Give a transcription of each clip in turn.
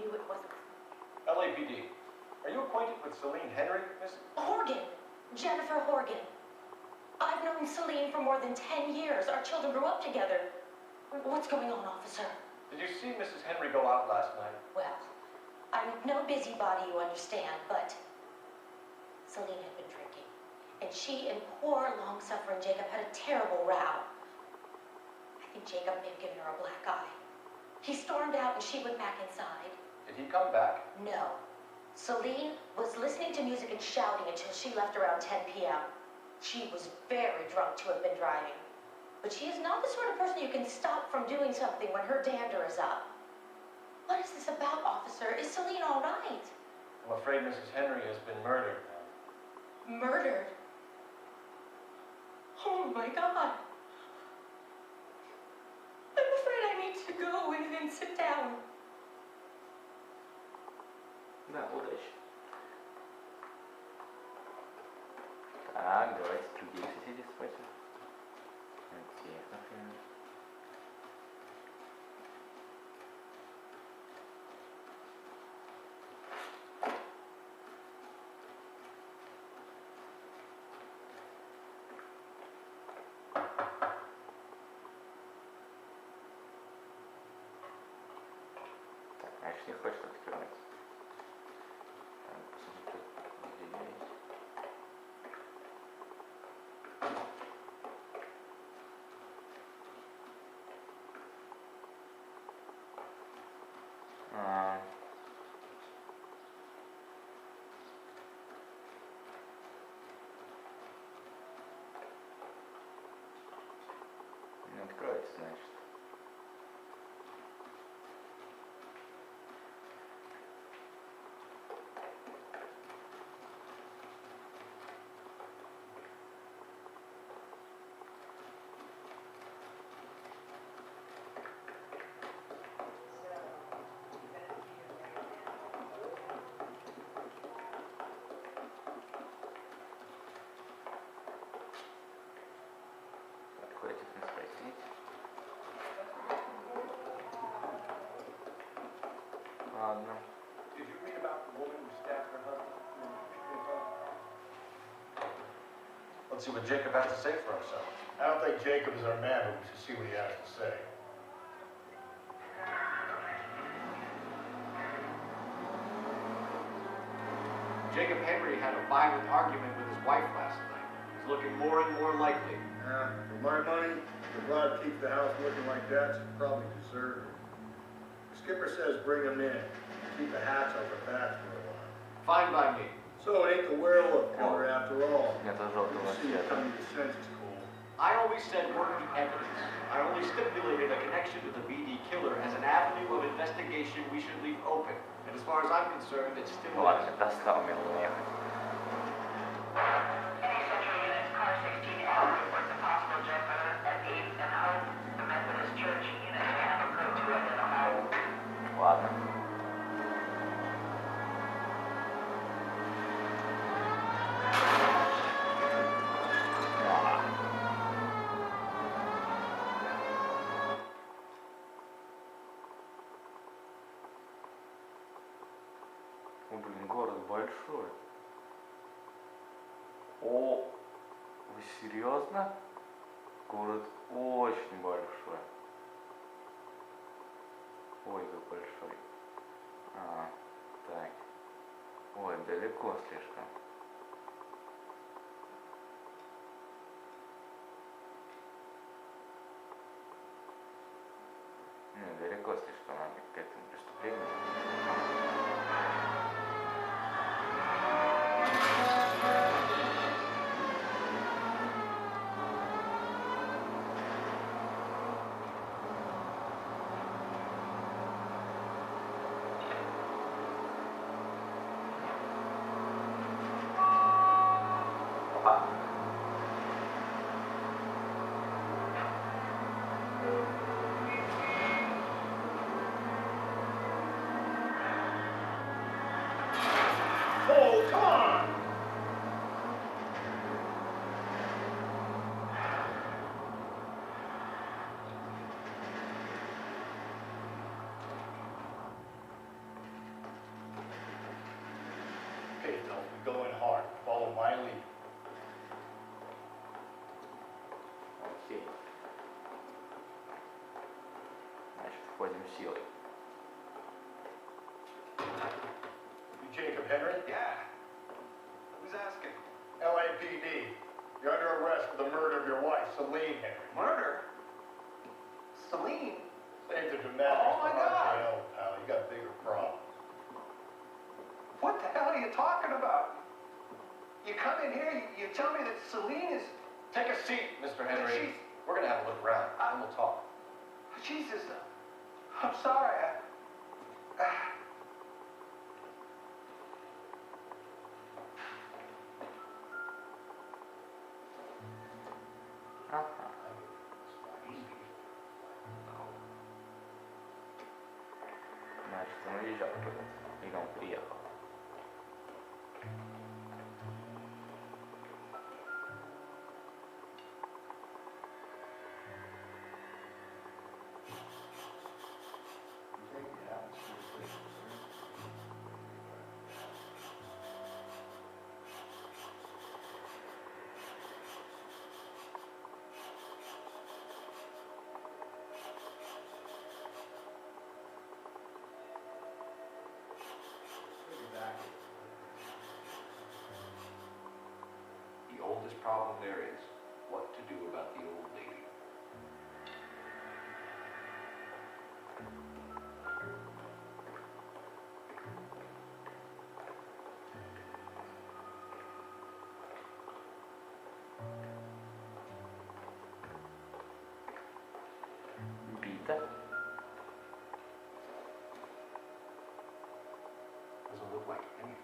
knew it wasn't. LAPD. Are you acquainted with Celine Henry, Miss? Horgan. Jennifer Horgan. I've known Celine for more than 10 years. Our children grew up together. What's going on, officer? Did you see Mrs. Henry go out last night? Well, I'm no busybody, you understand, but Celine had been drinking. And she and poor, long-suffering Jacob had a terrible row. I think Jacob may have given her a black eye. He stormed out and she went back inside. Did he come back? No. Celine was listening to music and shouting until she left around 10 p.m. She was very drunk to have been driving. But she is not the sort of person you can stop from doing something when her dander is up. What is this about, officer? Is Celine all right? I'm afraid Mrs. Henry has been murdered, ma'am. Murdered? Oh my God. I'm afraid I need to go and sit down. Да, удачи. Так, давайте других соседей спросим. Тех, например. Так, значит, не хочет открывать. Не откроется, значит. Хватит не спросить. Ладно. Did you read about the woman who stabbed her husband? Let's see what Jacob has to say for himself. I don't think Jacob is our man, but we should see what he has to say. Jacob Henry had a violent argument with his wife last night. He's looking more and more likely. For my money, the blood keeps the house looking like that, so probably deserve it. The skipper says bring him in. Keep the hatch over backs for a while. Fine by me. So it ain't the werewolf killer after all. Это желтого See you цвета. coming to senses, Cole. I always said working evidence. I only stipulated a connection to the BD killer as an avenue of investigation we should leave open. And as far as I'm concerned, it's still... Ну ладно, достал меня уехать. Any central units, car 16L reports a possible jet motor at 8th and Hope. The Methodist Church unit have a code to identify. Ладно. О, блин, город большой. О, вы серьезно? Город очень большой. Ой, как большой. Так. Ой, далеко слишком. Далеко слишком надо к этому преступлению. going hard. Follow my lead. Окей. Значит, входим силой. You Jacob Henry? Yeah. Who's asking? LAPD. You're under arrest for the murder of your wife, Celine Henry. Murder? Celine? Save the dramatics Oh, my for God. RKO, pal. You got bigger problems. What the hell are you talking about? You come in here, you tell me that Celine is... Take a seat, Mr. Henry. She's... We're gonna have a look around, and we'll talk. Jesus, I'm sorry. Ага. Значит, он уезжал куда-то. Или он приехал. The oldest problem there is what to do about the old lady. Бита. Doesn't look like anything.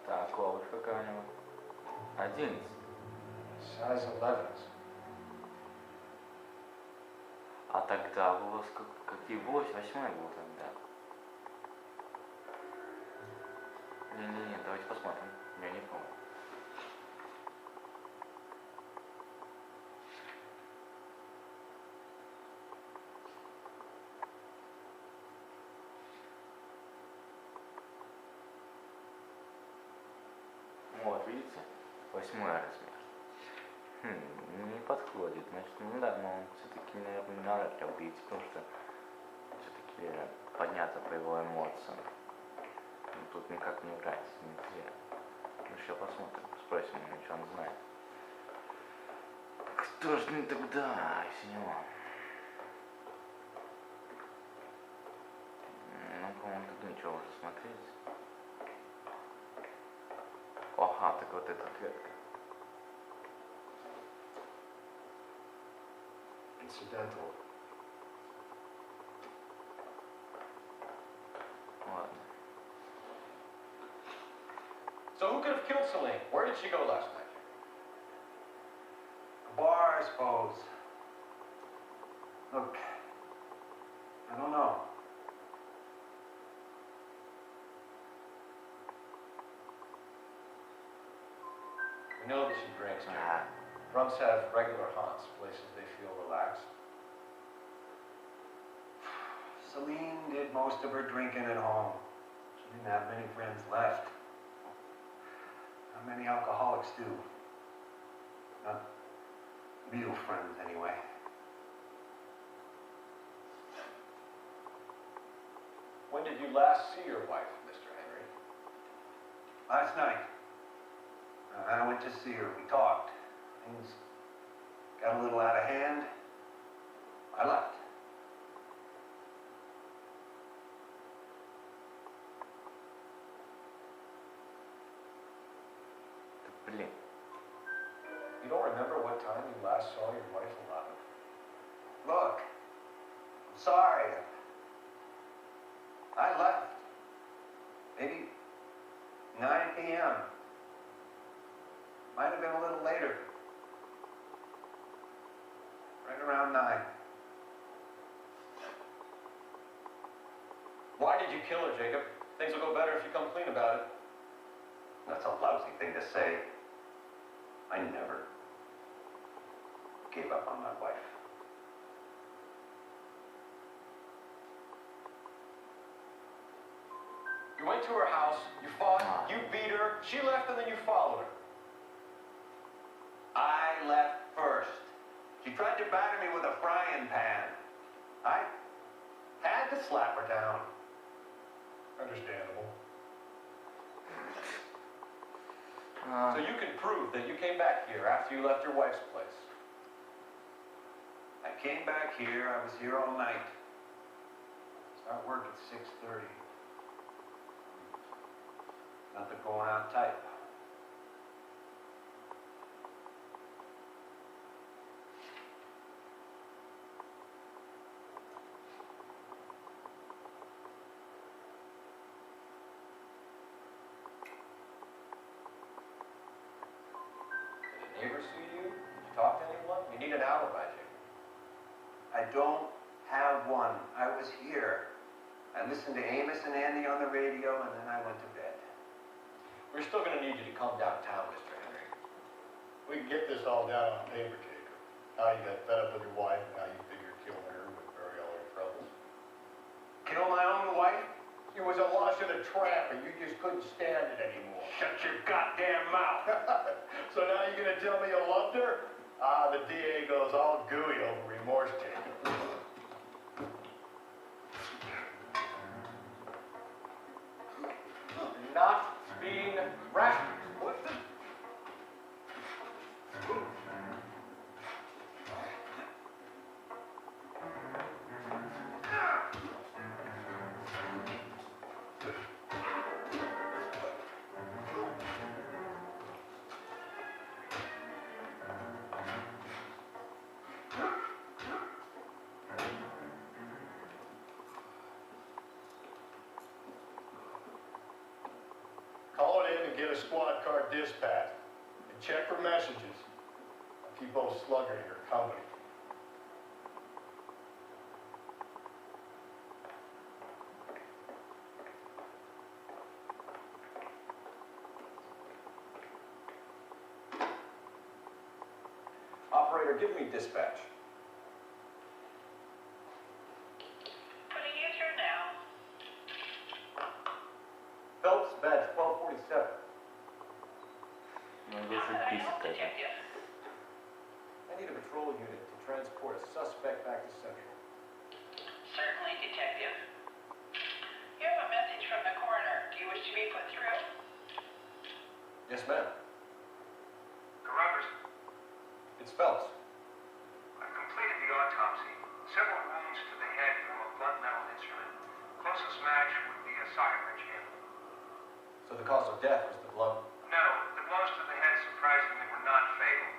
Так, обувь какая у него? 11. Size 11s. А тогда было какие 8? 8 был тогда. Не-не-не, давайте посмотрим. Я не помню. Вот, видите? 8 размер. Не подходит. Значит, ну да, но он все-таки, наверное, навряд ли убийца, потому что все-таки подняться по его эмоциям. Ну, тут никак не играть, нельзя. Ну, еще посмотрим, спросим его, что он знает. Кто ж не тогда, если не он? Ну, по-моему, тут ничего уже смотреть. Ага, так вот эта ответка. Incidental. Ладно. So who could have killed Celine? Where did she go last night? A bar, I suppose. Look, I don't know. We know that she drinks, Jim. Ah, Drunks have regular haunts, places they feel relaxed. Celine did most of her drinking at home. She didn't have many friends left. Not many alcoholics do. Not real friends, anyway. When did you last see your wife, Mr. Henry? Last night, I went to see her. We talked. Things got a little out of hand. I left. да блин. You don't remember what time you last saw your wife alive? Look, I'm sorry. I left. Maybe 9 p.m. Might have been a little later. Right around 9. Why did you kill her, Jacob? Things will go better if you come clean about it. That's a lousy thing to say. I never gave up on my wife. You went to her house, you fought, you beat her, she left, and then you followed her. I left first. She tried to batter me with a frying pan. I had to slap her down. Understandable. So you can prove that you came back here after you left your wife's place. I came back here, I was here all night. Start work at 6:30. Nothing going out tight. Did a neighbor see you? Did you talk to anyone? You need an alibi, Jake. I don't have one. I was here. I listened to Amos and Andy on the radio, and then I went to bed. We're still going to need you to come downtown, Mr. Henry. We can get this all down on paper, Jacob. How you got fed up with your wife, and how you figured killing her would bury all your troubles. Kill my own wife? She was a lush and a tramp, and you just couldn't stand it anymore. Shut your goddamn mouth. So now you're gonna tell me you loved her? Ah, the DA goes all gooey over remorse, Jacob. You're not being rational. What the? Call it in and get a squad car dispatched. And check for messages. I'll keep old Slugger here company. Operator, give me dispatch. Putting you through now. Phelps, badge 1247. No How dosyć can I help, blisko. detective? I need a patrol unit to transport a suspect back to Central. Certainly, detective. You have a message from the coroner. Do you wish to be put through? Yes, ma'am. Carruthers, It's Phelps. I've completed the autopsy. Several wounds to the head from a blunt metal instrument. Closest match would be a socket wrench handle. So the cause of death was the blow. No, the blows to the head surprisingly were not fatal.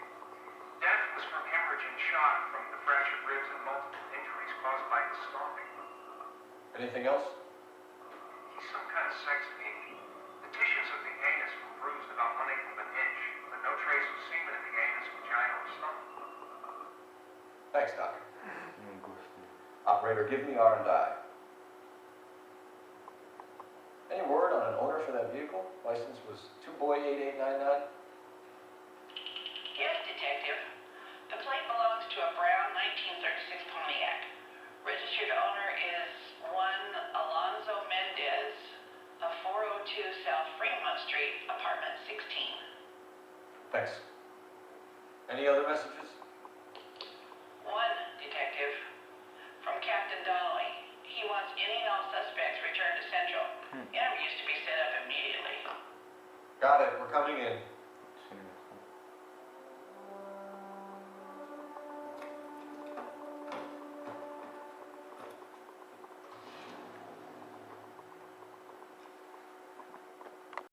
Death was from hemorrhage and shock from the fractured ribs and multiple injuries caused by the stomping. Anything else? He's some kind of sex fiend. The tissues of the anus were bruised about 1/8 of an inch, but no trace of semen in the anus, vagina, or stomach. Thanks, Doctor. No gusto. Operator, give me R&I. Any word on an owner for that vehicle? License was 2boy8899. Yes, detective. The plate belongs to a brown 1936 Pontiac. Registered owner is one Alonzo Mendez of 402 South Fremont Street, apartment 16. Thanks. Any other messages? One, detective. From Captain Donnelly. He wants any and all suspects returned to Central. Interviews to be set up immediately. Got it. We're coming in.